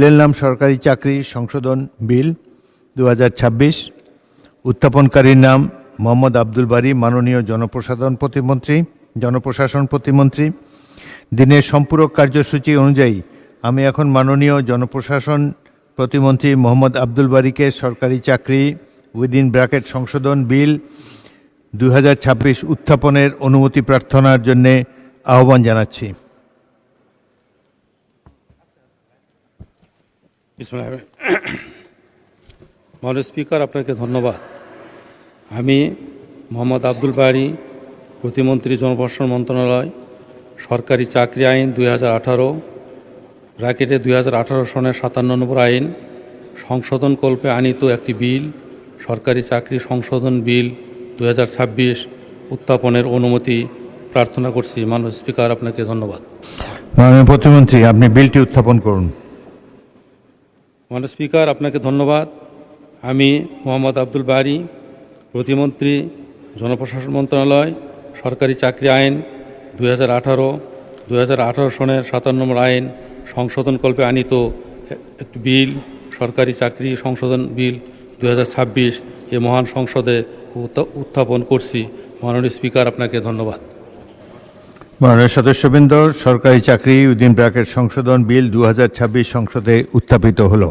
বিলের নাম সরকারি চাকরি সংশোধন বিল 2026। উত্থাপনকারীর নাম মোহাম্মদ আব্দুল বারী, মাননীয় জনপ্রশাসন প্রতিমন্ত্রী। দিনের সম্পূরক কার্যসূচি অনুযায়ী আমি এখন মাননীয় জনপ্রশাসন প্রতিমন্ত্রী মোহাম্মদ আব্দুল বারীকে সরকারি চাকরি সংশোধন বিল 2026 উত্থাপনের অনুমতি প্রার্থনার জন্য আহ্বান জানাচ্ছি। মাননীয় স্পিকার, আপনাকে ধন্যবাদ। আমি মোহাম্মদ আব্দুল বারী, প্রতিমন্ত্রী, জনপ্রশাসন মন্ত্রণালয়, সরকারি চাকরি আইন 2018 2018 সনের 57 নম্বর আইন সংশোধনকল্পে আনিত একটি বিল, সরকারি চাকরি সংশোধন বিল 2026 উত্থাপনের অনুমতি প্রার্থনা করছি। মাননীয় স্পিকার, আপনাকে ধন্যবাদ। মাননীয় প্রতিমন্ত্রী, আপনি বিলটি উত্থাপন করুন। মাননীয় স্পিকার, আপনাকে ধন্যবাদ। আমি মোহাম্মদ আব্দুল বারী, প্রতিমন্ত্রী, জনপ্রশাসন মন্ত্রণালয়, সরকারি চাকরি আইন 2018 সনের 57 নম্বর আইন সংশোধনকল্পে আনিত একটি বিল, সরকারি চাকরি সংশোধন বিল 2026 এ মহান সংসদে উত্থাপন করছি। মাননীয় স্পিকার, আপনাকে ধন্যবাদ। মাননীয় সদস্যবৃন্দ, সরকারি চাকরি সংশোধন বিল 2026 সংসদে উত্থাপিত হলো।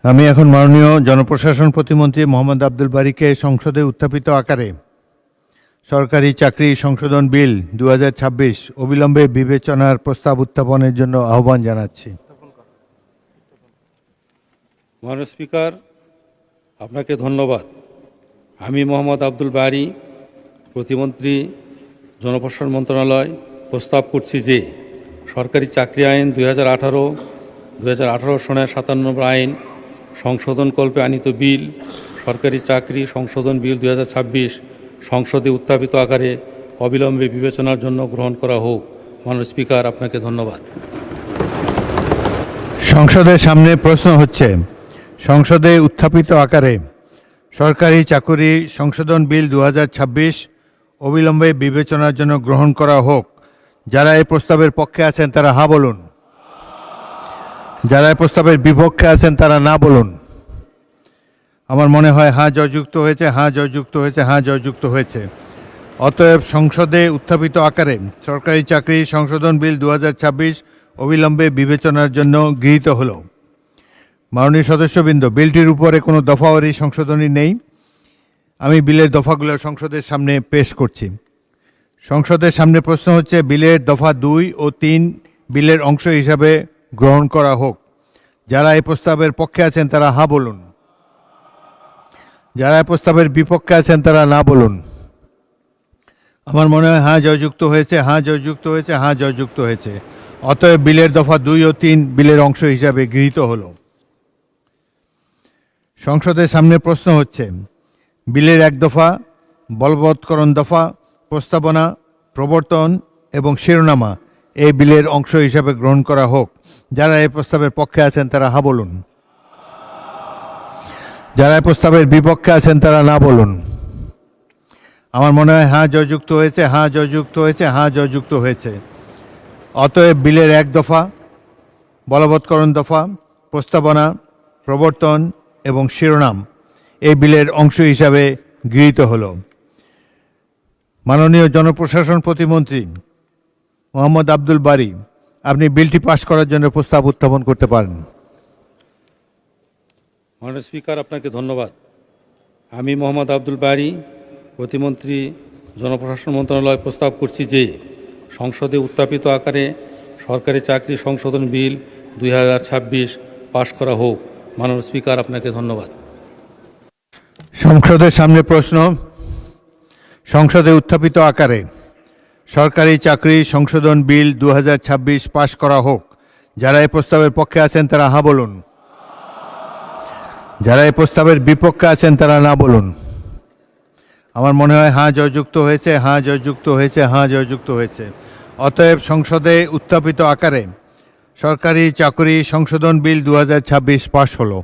আমি এখন মাননীয় জনপ্রশাসন প্রতিমন্ত্রী মোহাম্মদ আব্দুল বারীকে সংসদে উত্থাপিত আকারে সরকারি চাকরি সংশোধন বিল 2026 অবিলম্বে বিবেচনার প্রস্তাব উত্থাপনের জন্য আহ্বান জানাচ্ছি। মাননীয় স্পিকার, আপনাকে ধন্যবাদ। আমি মোহাম্মদ আব্দুল বারী, প্রতিমন্ত্রী, জনপ্রশাসন মন্ত্রণালয়, প্রস্তাব করছি যে সরকারি চাকরি আইন 2018 সনের 57 নম্বর আইন সংশোধনকল্পে আনিত বিল, সরকারি চাকরি সংশোধন বিল 2026 সংসদে উত্থাপিত আকারে অবিলম্বে বিবেচনার জন্য গ্রহণ করা হোক। মাননীয় স্পিকার, আপনাকে ধন্যবাদ। সংসদের সামনে প্রশ্ন হচ্ছে, সংসদে উত্থাপিত আকারে সরকারি চাকরি সংশোধন বিল 2026 অবিলম্বে বিবেচনার জন্য গ্রহণ করা হোক। যারা এই প্রস্তাবের পক্ষে আছেন তারা হ্যাঁ বলুন, যারা এই প্রস্তাবের বিপক্ষে আছেন তারা না বলুন। আমার মনে হয় হ্যাঁ জয়যুক্ত হয়েছে, হ্যাঁ জয়যুক্ত হয়েছে, হ্যাঁ জয়যুক্ত হয়েছে। অতএব সংসদে উত্থাপিত আকারে সরকারি চাকরি সংশোধন বিল 2026 অবিলম্বে বিবেচনার জন্য গৃহীত হলো। মাননীয় সদস্যবৃন্দ, বিলটির উপরে কোনো দফাওয়ারি সংশোধনী নেই। আমি বিলের দফাগুলো সংসদের সামনে পেশ করছি। সংসদের সামনে প্রশ্ন হচ্ছে, বিলের দফা 2 ও 3 বিলের অংশ হিসাবে গ্রহণ করা হোক। যারা এই প্রস্তাবের পক্ষে আছেন তারা হ্যাঁ বলুন, যারা এই প্রস্তাবের বিপক্ষে আছেন তারা না বলুন। আমার মনে হয় হ্যাঁ জয়যুক্ত হয়েছে, হ্যাঁ জয়যুক্ত হয়েছে, হ্যাঁ জয়যুক্ত হয়েছে। অতএব বিলের দফা 2 ও 3 বিলের অংশ হিসাবে গৃহীত হলো। সংসদের সামনে প্রশ্ন হচ্ছে, বিলের 1 দফা, বলবৎকরণ দফা, প্রস্তাবনা, প্রবর্তন এবং শিরোনামা এই বিলের অংশ হিসাবে গ্রহণ করা হোক। যারা এই প্রস্তাবের পক্ষে আছেন তারা হ্যাঁ বলুন, যারা এই প্রস্তাবের বিপক্ষে আছেন তারা না বলুন। আমার মনে হয় হ্যাঁ জয়যুক্ত হয়েছে, হ্যাঁ জয়যুক্ত হয়েছে, হ্যাঁ জয়যুক্ত হয়েছে। অতএব বিলের 1 দফা, বলবৎকরণ দফা, প্রস্তাবনা, প্রবর্তন এবং শিরোনাম এই বিলের অংশ হিসাবে গৃহীত হলো। মাননীয় জনপ্রশাসন প্রতিমন্ত্রী মোহাম্মদ আব্দুল বারী, আপনি বিলটি পাশ করার জন্য প্রস্তাব উত্থাপন করতে পারেন। মাননীয় স্পিকার, আপনাকে ধন্যবাদ। আমি মোহাম্মদ আব্দুল বারী, প্রতিমন্ত্রী, জনপ্রশাসন মন্ত্রণালয়, প্রস্তাব করছি যে সংসদে উত্থাপিত আকারে সরকারি চাকরি সংশোধন বিল 2026 পাশ করা হোক। মাননীয় স্পিকার, আপনাকে ধন্যবাদ। সংসদের সামনে প্রশ্ন, সংসদে উত্থাপিত আকারে সরকারি চাকরি সংশোধন বিল 2026 পাশ করা হোক। যারা এই প্রস্তাবের পক্ষে আছেন তারা হ্যাঁ বলুন, যারা এই প্রস্তাবের বিপক্ষে আছেন তারা না বলুন। আমার মনে হয় হ্যাঁ জয়যুক্ত হয়েছে, হ্যাঁ জয়যুক্ত হয়েছে, হ্যাঁ জয়যুক্ত হয়েছে। অতএব সংসদে উত্থাপিত আকারে সরকারি চাকরি সংশোধন বিল 2026 পাশ হলো।